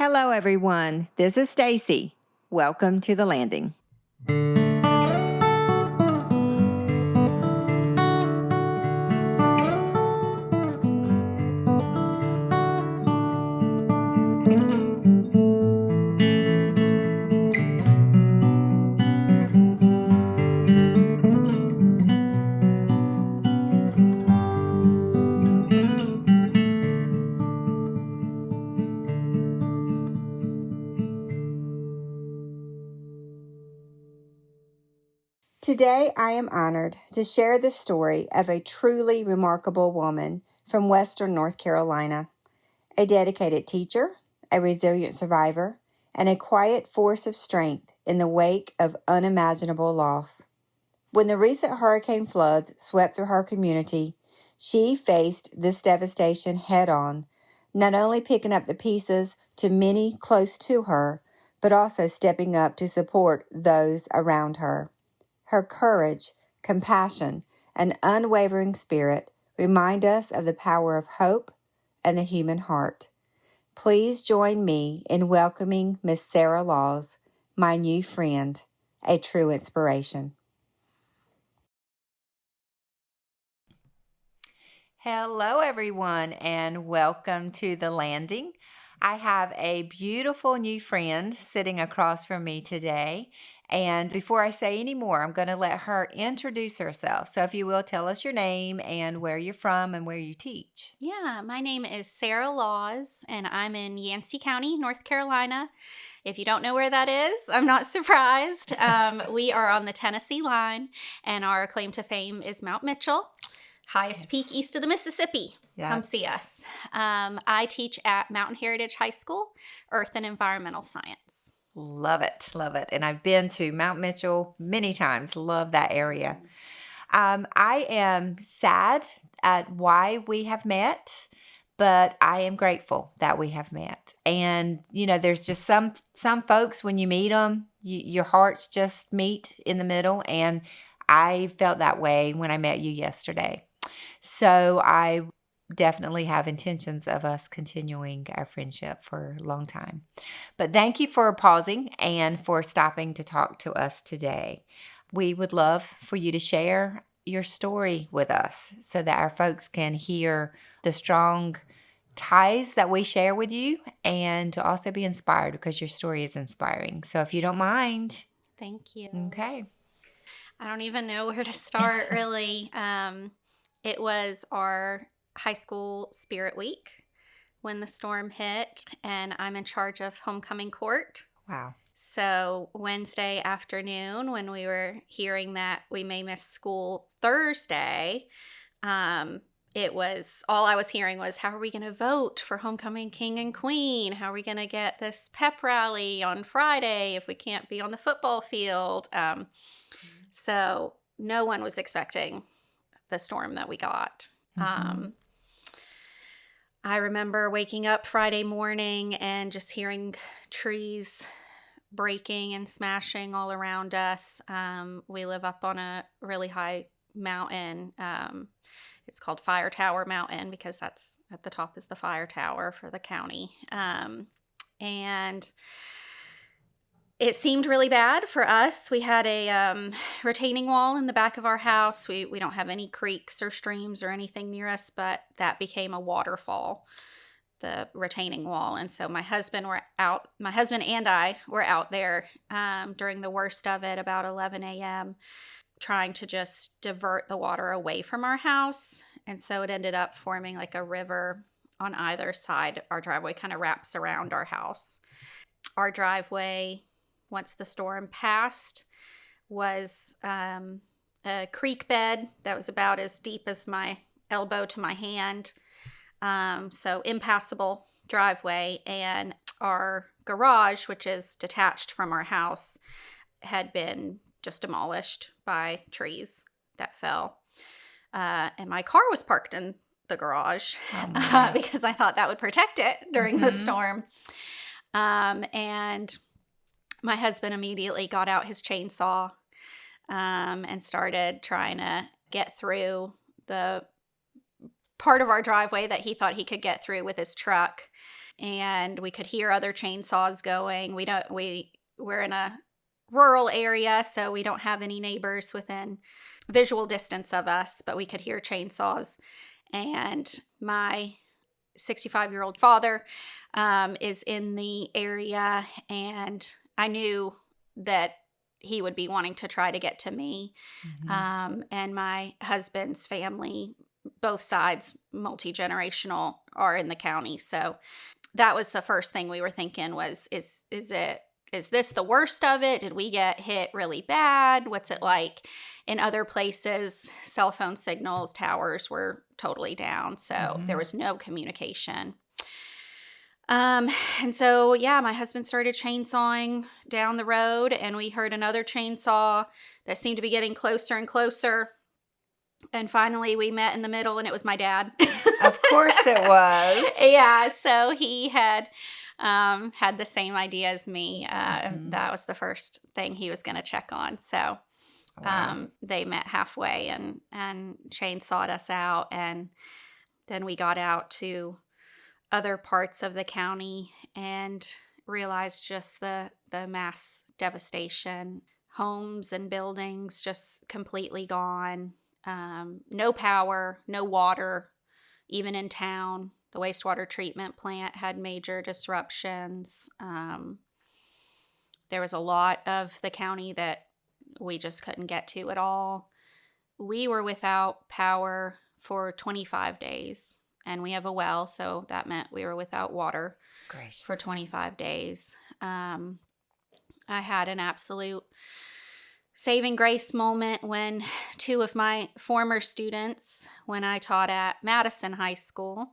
Hello, everyone. This is Staci. Welcome to the landing. Today, I am honored to share the story of a truly remarkable woman from Western North Carolina, a dedicated teacher, a resilient survivor, and a quiet force of strength in the wake of unimaginable loss. When the recent hurricane floods swept through her community, she faced this devastation head-on, not only picking up the pieces to many close to her, but also stepping up to support those around her. Her courage, compassion, and unwavering spirit remind us of the power of hope and the human heart. Please join me in welcoming Miss Sarah Laws, my new friend, a true inspiration. Hello, everyone, and welcome to the landing. I have a beautiful new friend sitting across from me today. And before I say any more, I'm going to let her introduce herself. So if you will, tell us your name and where you're from and where you teach. Yeah, my name is Sarah Laws, and I'm in Yancey County, North Carolina. If you don't know where that is, I'm not surprised. We are on the Tennessee line, and our claim to fame is Mount Mitchell, highest peak east of the Mississippi. Come see us. I teach at Mountain Heritage High School, Earth and Environmental Science. Love it, love it. And I've been to Mount Mitchell many times. Love that area. I am sad at why we have met, but I am grateful that we have met. And, you know, there's just some folks, when you meet them, your hearts just meet in the middle. And I felt that way when I met you yesterday. So I definitely have intentions of us continuing our friendship for a long time. But thank you for pausing and for stopping to talk to us today. We would love for you to share your story with us so that our folks can hear the strong ties that we share with you and to also be inspired because your story is inspiring. So if you don't mind. Thank you. Okay. I don't even know where to start, really. It was our high school spirit week when the storm hit, and I'm in charge of homecoming court. Wow. So Wednesday afternoon, when we were hearing that we may miss school Thursday, it was all I was hearing was, how are we going to vote for homecoming king and queen? How are we going to get this pep rally on Friday if we can't be on the football field? So no one was expecting the storm that we got. I remember waking up Friday morning and just hearing trees breaking and smashing all around us. We live up on a really high mountain. It's called Fire Tower Mountain because that's at the top is the fire tower for the county. And it seemed really bad for us. We had a retaining wall in the back of our house. We don't have any creeks or streams or anything near us, but that became a waterfall, the retaining wall. And so my husband and I were out there during the worst of it, about 11 a.m., trying to just divert the water away from our house. And so it ended up forming like a river on either side. Our driveway kind of wraps around our house. Our driveway, once the storm passed, was a creek bed that was about as deep as my elbow to my hand. So impassable driveway. And our garage, which is detached from our house, had been just demolished by trees that fell. And my car was parked in the garage because I thought that would protect it during the storm. And my husband immediately got out his chainsaw and started trying to get through the part of our driveway that he thought he could get through with his truck. and we could hear other chainsaws going. We're in a rural area, so we don't have any neighbors within visual distance of us, but we could hear chainsaws. And my 65-year-old father is in the area, and I knew that he would be wanting to try to get to me. And my husband's family, both sides, multi-generational, are in the county. So that was the first thing we were thinking was, is this the worst of it? Did we get hit really bad? What's it like? In other places, cell phone signals, towers were totally down. So there was no communication. And so, my husband started chainsawing down the road, and we heard another chainsaw that seemed to be getting closer and closer. And finally, we met in the middle, and it was my dad. Of course it was. Yeah, so he had had the same idea as me. That was the first thing he was going to check on. So they met halfway and chainsawed us out. And then we got out to other parts of the county and realized just the mass devastation. Homes and buildings just completely gone. No power, no water, even in town. The wastewater treatment plant had major disruptions. There was a lot of the county that we just couldn't get to at all. We were without power for 25 days, and we have a well, so that meant we were without water for 25 days. I had an absolute saving grace moment when two of my former students, when I taught at Madison High School,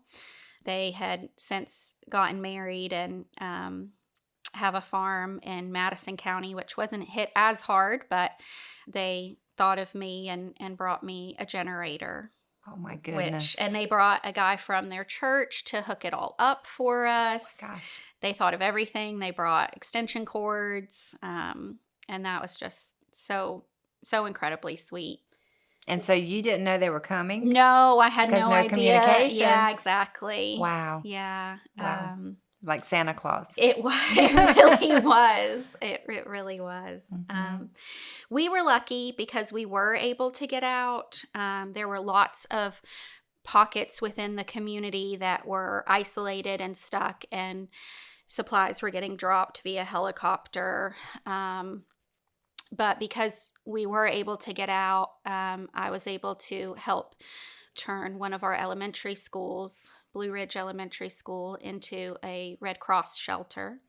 they had since gotten married and have a farm in Madison County, which wasn't hit as hard, but they thought of me and brought me a generator. Oh my goodness. And they brought a guy from their church to hook it all up for us. Oh gosh. They thought of everything. They brought extension cords. And that was just so incredibly sweet. And so you didn't know they were coming? No, I had no idea. Communication. Yeah, exactly. Wow. Yeah. Wow. Like Santa Claus. It was. It really was. It really was. We were lucky because we were able to get out. There were lots of pockets within the community that were isolated and stuck, and supplies were getting dropped via helicopter. But because we were able to get out, I was able to help turn one of our elementary schools, Blue Ridge Elementary School, into a Red Cross shelter,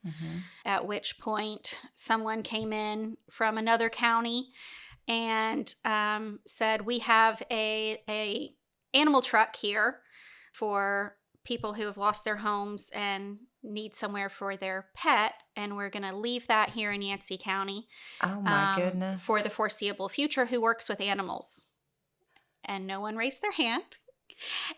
at which point someone came in from another county and said, we have a animal truck here for people who have lost their homes and need somewhere for their pet, and we're going to leave that here in Yancey County. Oh my goodness. For the foreseeable future, who works with animals. And no one raised their hand.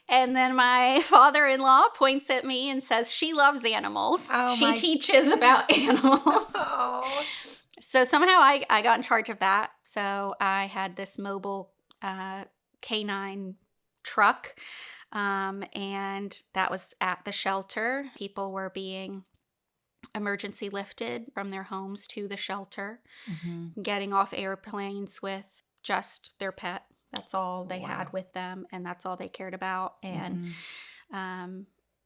And then my father-in-law points at me and says, she loves animals. She teaches about animals. Oh. So somehow I got in charge of that. So I had this mobile canine truck. And that was at the shelter. People were being emergency lifted from their homes to the shelter, getting off airplanes with just their pet. That's all they had with them, and that's all they cared about. And I,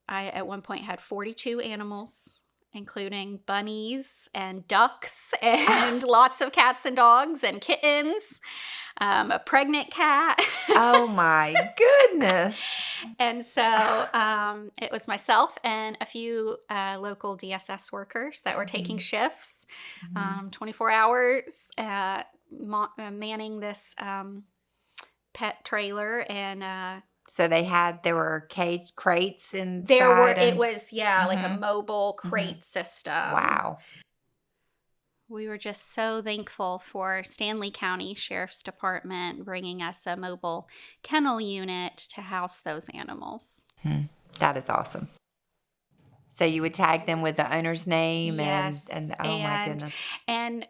at one point, had 42 animals, including bunnies and ducks and lots of cats and dogs and kittens, a pregnant cat. Oh my goodness. And so it was myself and a few local DSS workers that were taking shifts, 24 hours, manning this pet trailer. And so there were cage crates inside? It was like a mobile crate system. Wow. We were just so thankful for Stanley County Sheriff's Department bringing us a mobile kennel unit to house those animals. That is awesome. So you would tag them with the owner's name? Yes. And oh my goodness. And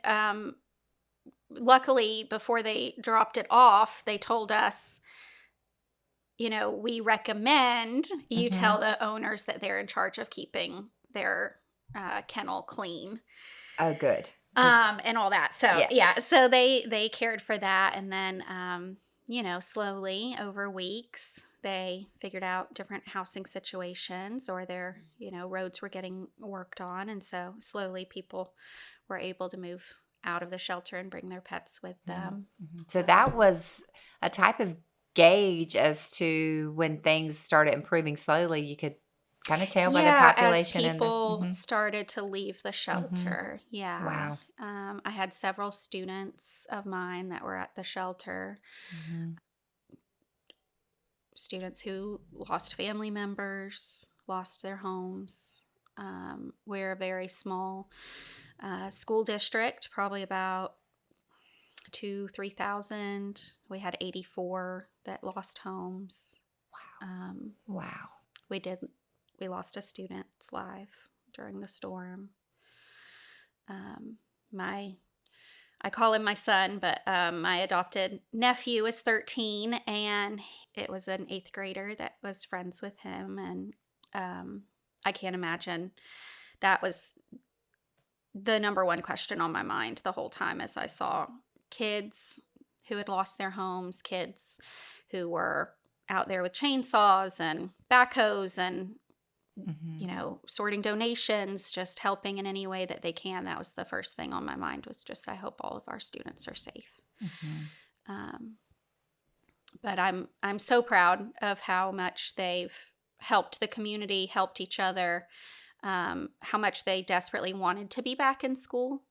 luckily, before they dropped it off, they told us, we recommend you tell the owners that they're in charge of keeping their kennel clean. Oh, good. And all that. So so they cared for that. And then, slowly over weeks, they figured out different housing situations, or their, roads were getting worked on. And so slowly people were able to move out of the shelter and bring their pets with them. So that was a type of gauge as to when things started improving slowly. You could kind of tell by the population as people started to leave the shelter. Wow. I had several students of mine that were at the shelter. Students who lost family members, lost their homes. We're a very small school district, probably about 3,000. We had 84 that lost homes. Wow. Wow. We lost a student's life during the storm. I call him my son, but my adopted nephew is 13, and it was an 8th grader that was friends with him. And I can't imagine. That was the number one question on my mind the whole time, as I saw kids who had lost their homes, kids who were out there with chainsaws and backhoes and sorting donations, just helping in any way that they can. That was the first thing on my mind, was just, I hope all of our students are safe. But I'm so proud of how much they've helped the community, helped each other, how much they desperately wanted to be back in school,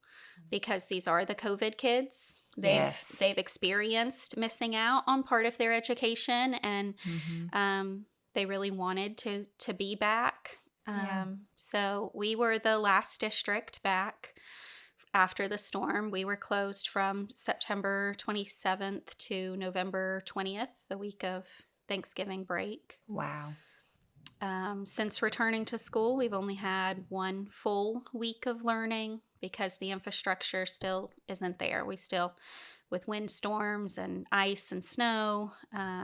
because these are the COVID kids. They've experienced missing out on part of their education, and they really wanted to be back. So we were the last district back after the storm. We were closed from September 27th to November 20th, the week of Thanksgiving break. Wow. Since returning to school, we've only had one full week of learning because the infrastructure still isn't there. We still, with windstorms and ice and snow,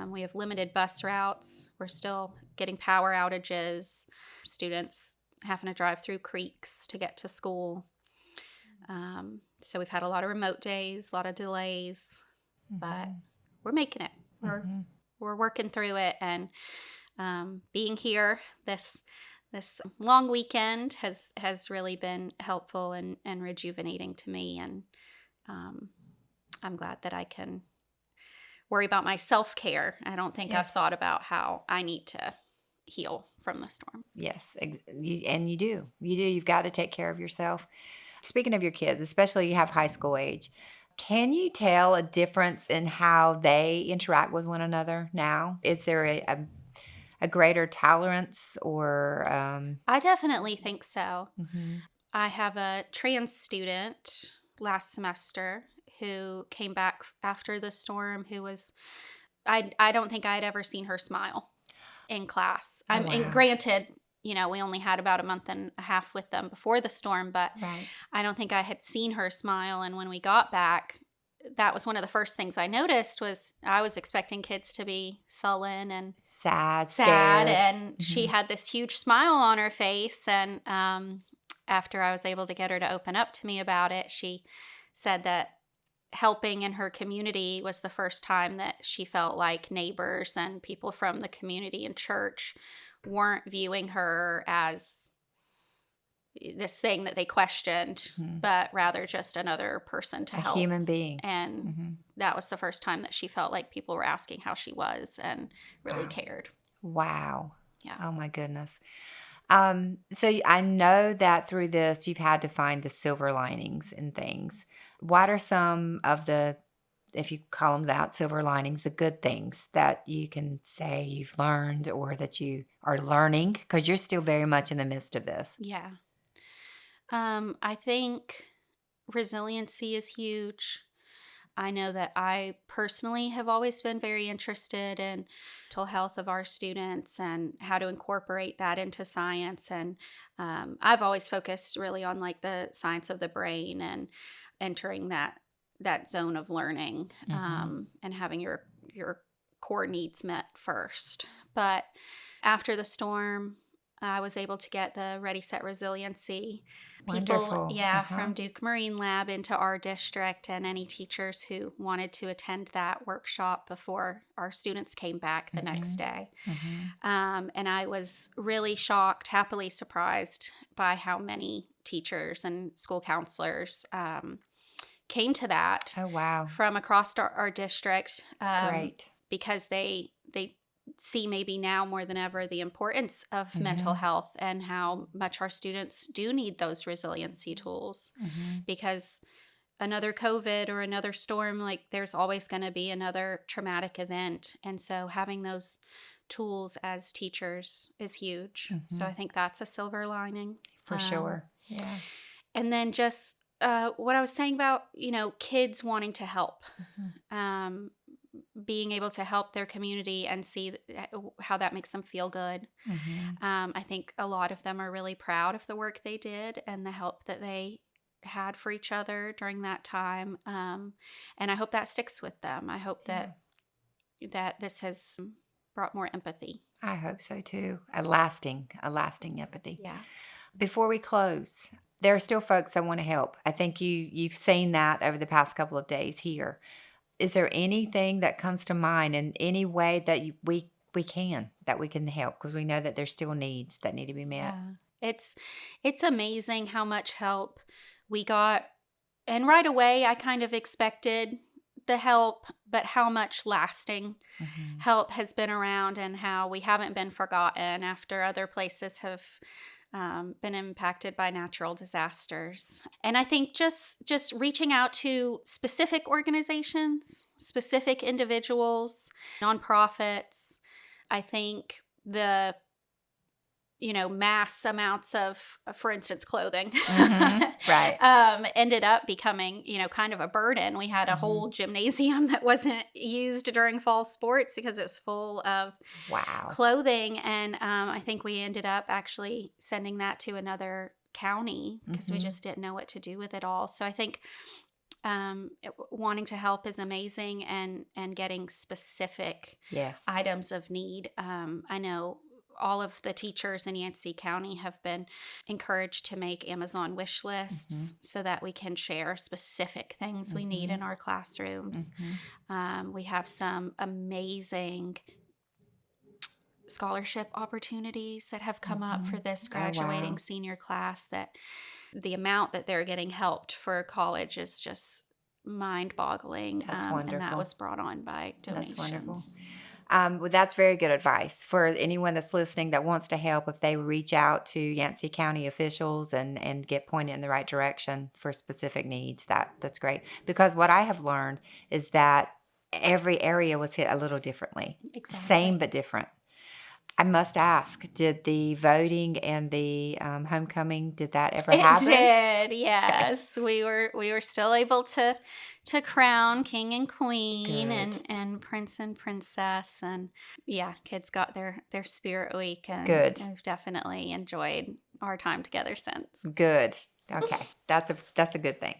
we have limited bus routes. We're still getting power outages, students having to drive through creeks to get to school. So we've had a lot of remote days, a lot of delays, but we're making it. We're working through it, and being here this long weekend has really been helpful and rejuvenating to me, and I'm glad that I can worry about my self-care. I don't think I've thought about how I need to heal from the storm. Yes, and you do. You've got to take care of yourself. Speaking of your kids, especially you have high school age, can you tell a difference in how they interact with one another now? Is there a greater tolerance, or I definitely think so. I have a trans student last semester who came back after the storm, who was, I don't think I'd ever seen her smile in class. And granted, we only had about a month and a half with them before the storm, but I don't think I had seen her smile. And when we got back, that was one of the first things I noticed. Was I was expecting kids to be sullen and sad, and she had this huge smile on her face. And after I was able to get her to open up to me about it, she said that helping in her community was the first time that she felt like neighbors and people from the community and church weren't viewing her as this thing that they questioned, but rather just another person to help. A human being. And that was the first time that she felt like people were asking how she was and really cared. Wow. Yeah. Oh my goodness. So I know that through this, you've had to find the silver linings in things. What are some of the, if you call them that, silver linings, the good things that you can say you've learned or that you are learning? Because you're still very much in the midst of this. Yeah. I think resiliency is huge. I know that I personally have always been very interested in mental health of our students and how to incorporate that into science. And I've always focused really on like the science of the brain and entering that zone of learning and having your core needs met first. But after the storm, I was able to get the Ready, Set, Resiliency people, Wonderful. from Duke Marine Lab into our district, and any teachers who wanted to attend that workshop before our students came back the next day. And I was really shocked, happily surprised by how many teachers and school counselors came to that. Oh, wow. From across our district. Great. Because they see maybe now more than ever the importance of mental health and how much our students do need those resiliency tools. Because another COVID or another storm, like there's always going to be another traumatic event. And so having those tools as teachers is huge. So I think that's a silver lining. For sure. Yeah. And then just what I was saying about, kids wanting to help. Being able to help their community and see how that makes them feel good. I think a lot of them are really proud of the work they did and the help that they had for each other during that time. And I hope that sticks with them. I hope that this has brought more empathy. I hope so too. A lasting empathy. Yeah. Before we close, there are still folks that want to help. I think you've seen that over the past couple of days here. Is there anything that comes to mind in any way that we can help? Because we know that there's still needs that need to be met. Yeah. It's amazing how much help we got. And right away, I kind of expected the help, but how much lasting help has been around and how we haven't been forgotten after other places have been impacted by natural disasters. And I think just reaching out to specific organizations, specific individuals, nonprofits, I think the mass amounts of, for instance, clothing, right, ended up becoming, kind of a burden. We had a whole gymnasium that wasn't used during fall sports because it's full of clothing. And I think we ended up actually sending that to another county because we just didn't know what to do with it all. So I think wanting to help is amazing, and getting specific items of need. I know all of the teachers in Yancey County have been encouraged to make Amazon wish lists so that we can share specific things we need in our classrooms. We have some amazing scholarship opportunities that have come up for this graduating senior class, that the amount that they're getting helped for college is just mind-boggling. That's wonderful. And that was brought on by donations. That's wonderful. Well, that's very good advice for anyone that's listening that wants to help. If they reach out to Yancey County officials and get pointed in the right direction for specific needs, that's great. Because what I have learned is that every area was hit a little differently. Exactly. Same but different. I must ask, did the voting and the homecoming, did that ever happen? It did, yes. We were still able to crown king and queen and prince and princess, and kids got their spirit week, and good. I've definitely enjoyed our time together since. Good. Okay, that's a good thing.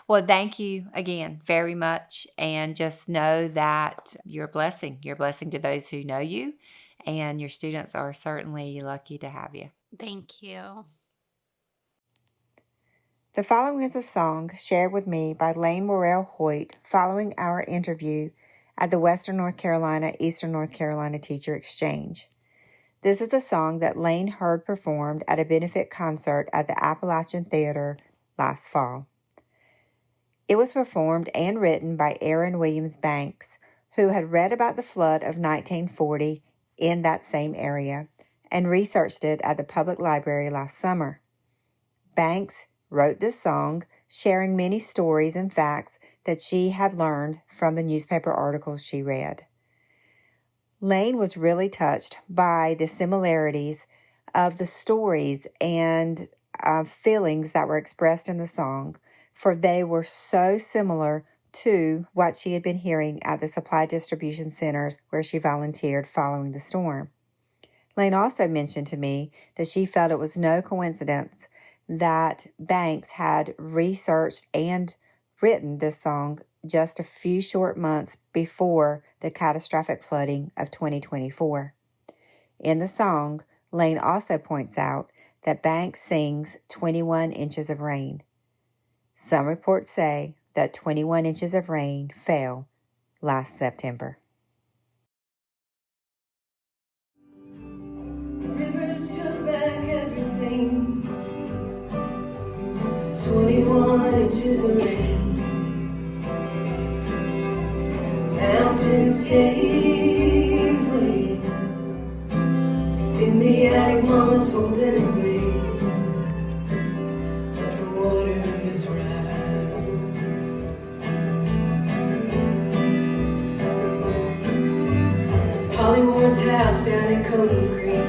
Well, thank you again very much, and just know that you're a blessing. You're a blessing to those who know you. And your students are certainly lucky to have you. Thank you. The following is a song shared with me by Lane Worrell Hoit following our interview at the Western North Carolina, Eastern North Carolina Teacher Exchange. This is a song that Lane heard performed at a benefit concert at the Appalachian Theater last fall. It was performed and written by Erin Williams Banks, who had read about the flood of 1940 in that same area and researched it at the public library last summer. Banks wrote this song, sharing many stories and facts that she had learned from the newspaper articles she read. Lane was really touched by the similarities of the stories and feelings that were expressed in the song, for they were so similar to what she had been hearing at the supply distribution centers where she volunteered following the storm. Lane also mentioned to me that she felt it was no coincidence that Banks had researched and written this song just a few short months before the catastrophic flooding of 2024. In the song, Lane also points out that Banks sings 21 inches of rain. Some reports say that 21 inches of rain fell last September. Rivers took back everything. 21 inches of rain. Mountains gave way. In the attic, Mama's holding me. But the water is rising. Polly Ward's house down in Cove Creek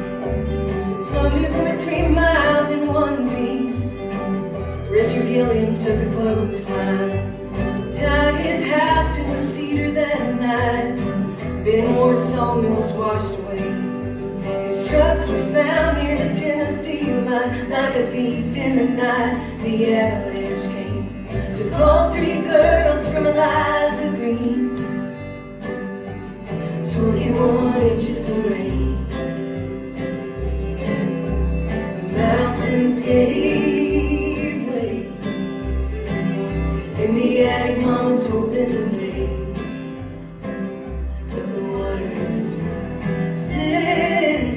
floated for 3 miles in one piece. Richard Gilliam took a clothesline, tied his house to a cedar that night. Ben Ward's sawmills washed away. His trucks were found near the Tennessee line. Like a thief in the night, the avalanche came. Took all 3 girls from Eliza Green. 21 inches of rain. The mountains gave way. In the attic, Mama's holding the name. But the water's rising.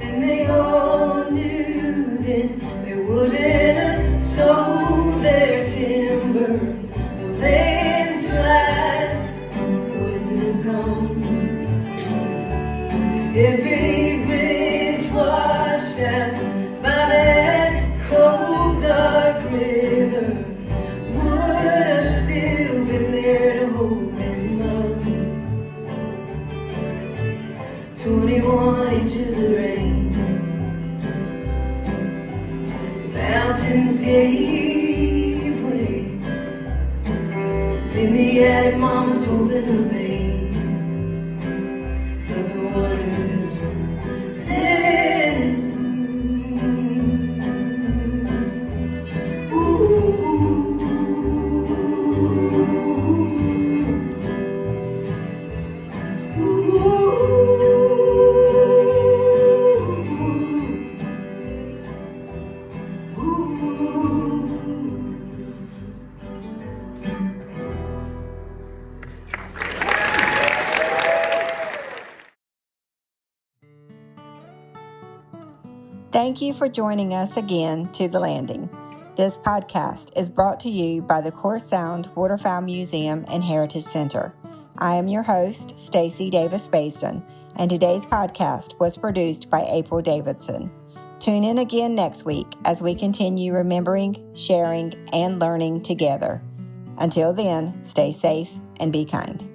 And they all knew then they wouldn't have sold their timber. The landslides wouldn't have come. Every bridge washed out by that cold, dark river would have still been there to hold them up. 21 inches of rain. Mountains gave way. In the attic, Mama's holding the babe. But the water's rising. Thank you for joining us again to The Landing. This podcast is brought to you by the Core Sound Waterfowl Museum and Heritage Center. I am your host, Staci Davis Basden, and today's podcast was produced by April Davidson. Tune in again next week as we continue remembering, sharing, and learning together. Until then, stay safe and be kind.